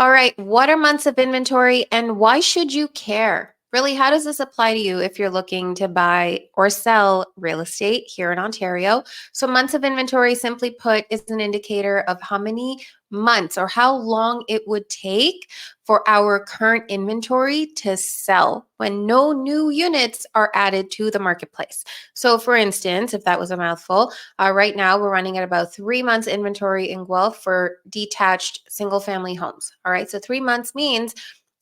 All right, what are months of inventory and why should you care? Really, how does this apply to you if you're looking to buy or sell real estate here in Ontario? So, months of inventory, simply put, is an indicator of how many months or how long it would take for our current inventory to sell when no new units are added to the marketplace. So, for instance, if that was a mouthful, right now, we're running at about 3 months inventory in Guelph for detached single family homes. All right. So 3 months means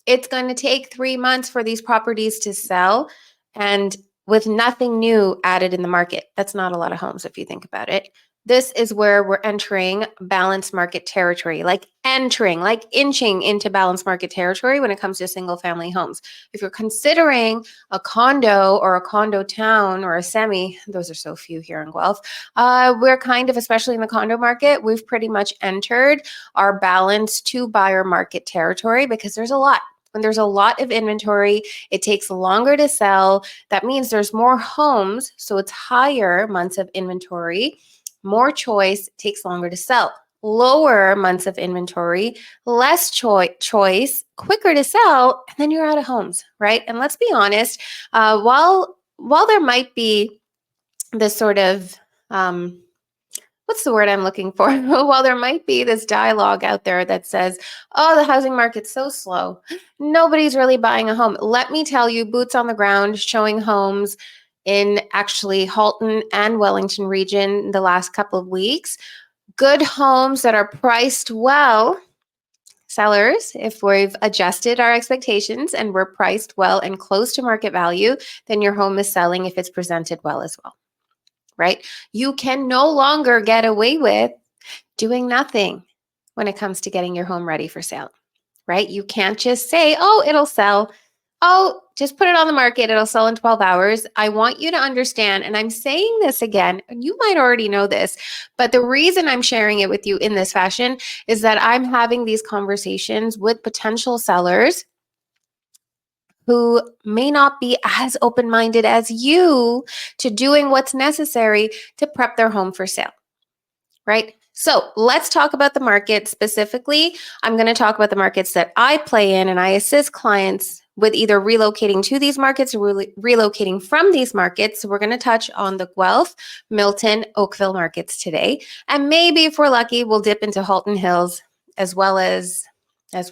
it's going to take 3 months for these properties to sell and with nothing new added in the market. That's not a lot of homes if you think about it. This is where we're entering balanced market territory, like inching into balanced market territory when it comes to single family homes. If you're considering a condo or a condo town or a semi, those are so few here in Guelph. We're kind of, especially in the condo market, we've pretty much entered our balanced to buyer market territory because there's a lot. When there's a lot of inventory, it takes longer to sell. That means there's more homes, so it's higher months of inventory, more choice, takes longer to sell. Lower months of inventory, less choice, quicker to sell, and then you're out of homes, right? And let's be honest, while there might be this sort of what's the word I'm looking for? While there might be this dialogue out there that says, oh, the housing market's so slow, nobody's really buying a home. Let me tell you, boots on the ground, showing homes in actually Halton and Wellington region the last couple of weeks. Good homes that are priced well. Sellers, if we've adjusted our expectations and we're priced well and close to market value, then your home is selling if it's presented well as well. Right? You can no longer get away with doing nothing when it comes to getting your home ready for sale, right? You can't just say, oh, it'll sell. Oh, just put it on the market. It'll sell in 12 hours. I want you to understand, and I'm saying this again, and you might already know this, but the reason I'm sharing it with you in this fashion is that I'm having these conversations with potential sellers who may not be as open-minded as you to doing what's necessary to prep their home for sale, right? So let's talk about the market specifically. I'm going to talk about the markets that I play in and I assist clients with either relocating to these markets or relocating from these markets. So we're going to touch on the Guelph, Milton, Oakville markets today. And maybe if we're lucky, we'll dip into Halton Hills as well as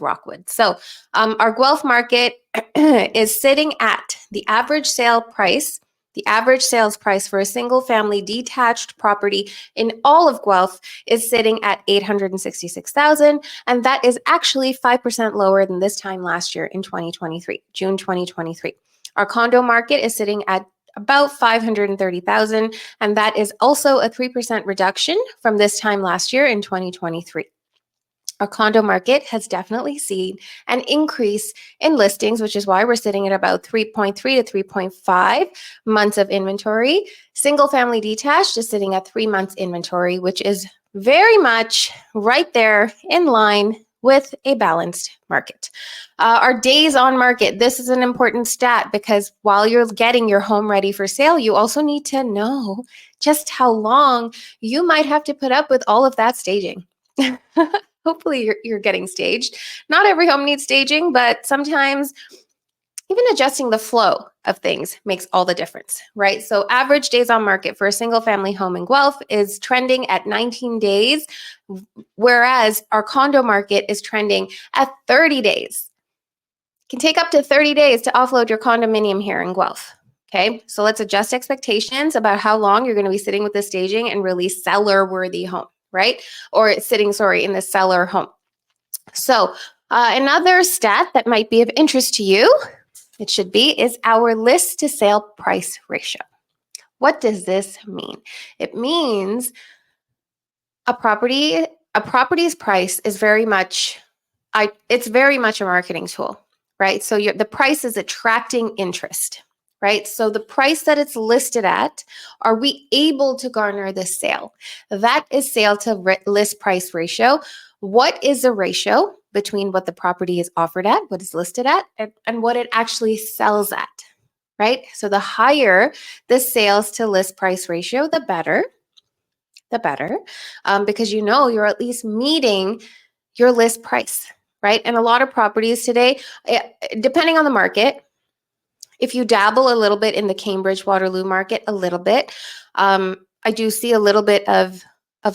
Rockwood. So our Guelph market is sitting at the average sales price for a single family detached property in all of Guelph is sitting at $866,000, and that is actually 5% lower than this time last year in 2023, June 2023. Our condo market is sitting at about $530,000, and that is also a 3% reduction from this time last year in 2023. Our condo market has definitely seen an increase in listings, which is why we're sitting at about 3.3 to 3.5 months of inventory. Single family detached is sitting at 3 months inventory, which is very much right there in line with a balanced market. Our days on market, this is an important stat because while you're getting your home ready for sale, you also need to know just how long you might have to put up with all of that staging. Hopefully you're getting staged. Not every home needs staging, but sometimes even adjusting the flow of things makes all the difference, right? So average days on market for a single family home in Guelph is trending at 19 days, whereas our condo market is trending at 30 days. It can take up to 30 days to offload your condominium here in Guelph. Okay, so let's adjust expectations about how long you're going to be sitting with this staging and release seller-worthy home, right? Or sitting, in the seller home. So another stat that might be of interest to you, it should be, is our list to sale price ratio. What does this mean? It means a property's price is very much a marketing tool, right? So the price is attracting interest, right? So the price that it's listed at, are we able to garner this sale? That is sale to list price ratio. What is the ratio between what the property is offered at, what is listed at, and what it actually sells at, right? So the higher the sales to list price ratio, the better, because you're at least meeting your list price, right? And a lot of properties today, depending on the market, if you dabble a little bit in the Cambridge Waterloo market, a little bit, I do see a little bit of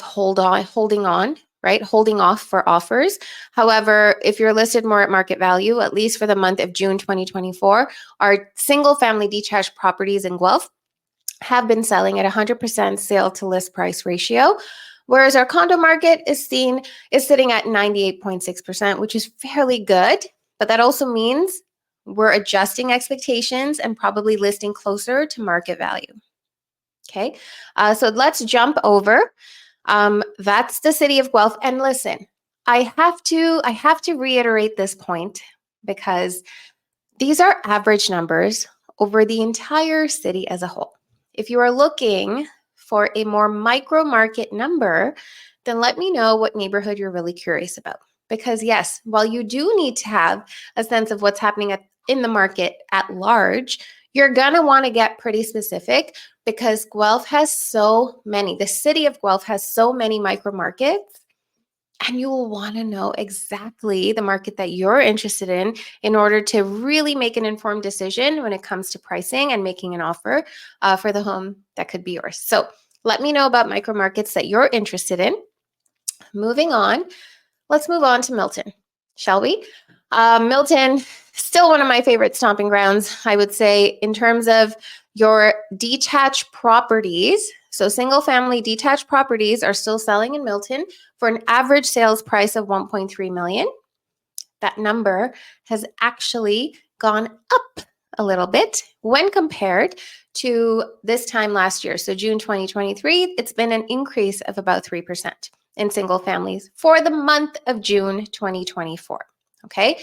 holding on, right? Holding off for offers. However, if you're listed more at market value, at least for the month of June 2024, our single family detached properties in Guelph have been selling at 100% sale to list price ratio, whereas our condo market is sitting at 98.6%, which is fairly good. But that also means we're adjusting expectations and probably listing closer to market value. Okay, so let's jump over. That's the city of Guelph. And listen, I have to reiterate this point because these are average numbers over the entire city as a whole. If you are looking for a more micro market number, then let me know what neighborhood you're really curious about. Because yes, while you do need to have a sense of what's happening in the market at large, you're going to want to get pretty specific because Guelph has so many, the city of Guelph has so many micro markets, and you will want to know exactly the market that you're interested in order to really make an informed decision when it comes to pricing and making an offer for the home that could be yours. So let me know about micro markets that you're interested in. Moving on, let's move on to Milton, shall we? Milton, still one of my favorite stomping grounds, I would say, in terms of your detached properties. So single family detached properties are still selling in Milton for an average sales price of 1.3 million. That number has actually gone up a little bit when compared to this time last year. So June 2023, it's been an increase of about 3% in single families for the month of June 2024. Okay.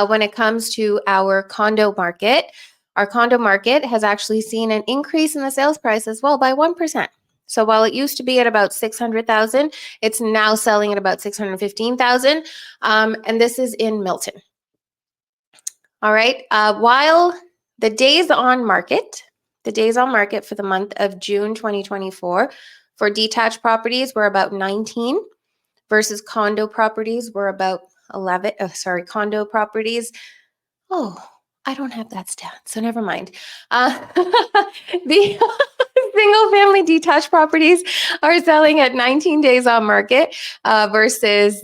When it comes to our condo market has actually seen an increase in the sales price as well by 1%. So while it used to be at about 600,000, it's now selling at about 615,000. And this is in Milton. All right. While the days on market for the month of June 2024 for detached properties were about 19 versus condo properties were about 11. Condo properties. Oh, I don't have that stat, so never mind. The single family detached properties are selling at 19 days on market versus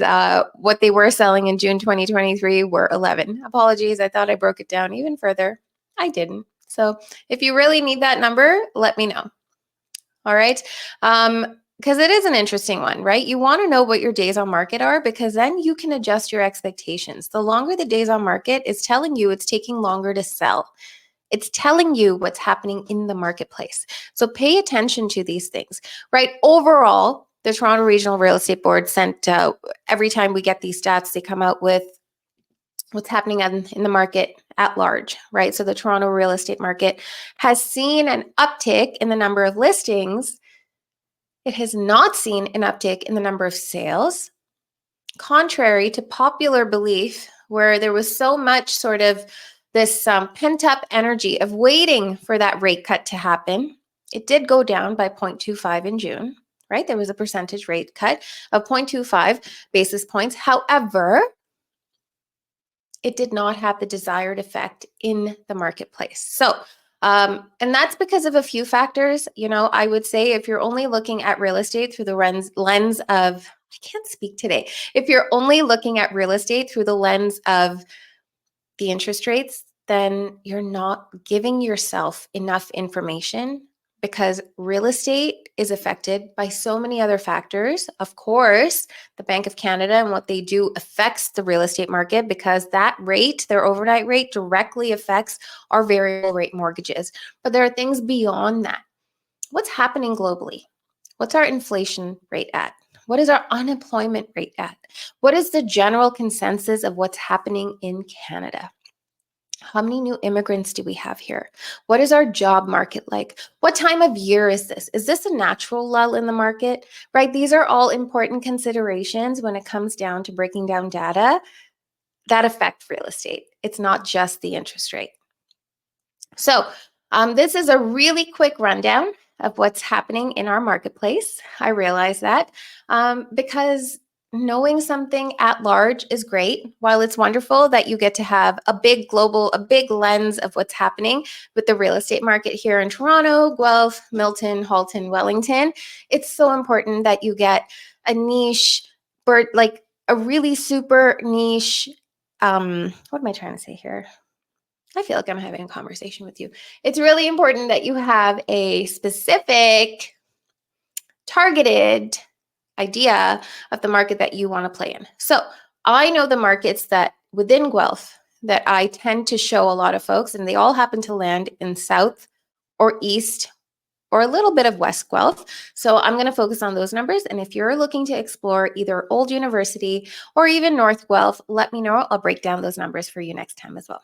what they were selling in June 2023 were 11. Apologies, I thought I broke it down even further. I didn't. So if you really need that number, let me know. All right. Because it is an interesting one, right? You want to know what your days on market are because then you can adjust your expectations. The longer the days on market is telling you it's taking longer to sell. It's telling you what's happening in the marketplace. So pay attention to these things, right? Overall, the Toronto Regional Real Estate Board sent, every time we get these stats, they come out with what's happening in the market at large, right? So the Toronto real estate market has seen an uptick in the number of listings. It has not seen an uptick in the number of sales, contrary to popular belief, where there was so much sort of this pent-up energy of waiting for that rate cut to happen. It did go down by 0.25 in June, right? There was a percentage rate cut of 0.25 basis points. However, it did not have the desired effect in the marketplace. So, and that's because of a few factors. You know, I would say if you're only looking at real estate through the lens of, I can't speak today. If you're only looking at real estate through the lens of the interest rates, then you're not giving yourself enough information because real estate is affected by so many other factors. Of course, the Bank of Canada and what they do affects the real estate market because that rate, their overnight rate, directly affects our variable rate mortgages. But there are things beyond that. What's happening globally? What's our inflation rate at? What is our unemployment rate at? What is the general consensus of what's happening in Canada? How many new immigrants do we have here? What is our job market like? What time of year is this? Is this a natural lull in the market? Right? These are all important considerations when it comes down to breaking down data that affect real estate. It's not just the interest rate. So this is a really quick rundown of what's happening in our marketplace. I realize that because knowing something at large is great. While it's wonderful that you get to have a big lens of what's happening with the real estate market here in Toronto, Guelph, Milton, Halton, Wellington, it's so important that you get a niche, like a really super niche. What am I trying to say here? I feel like I'm having a conversation with you. It's really important that you have a specific, targeted idea of the market that you want to play in. So I know the markets that within Guelph that I tend to show a lot of folks, and they all happen to land in South or East or a little bit of West Guelph. So I'm going to focus on those numbers. And if you're looking to explore either Old University or even North Guelph, let me know. I'll break down those numbers for you next time as well.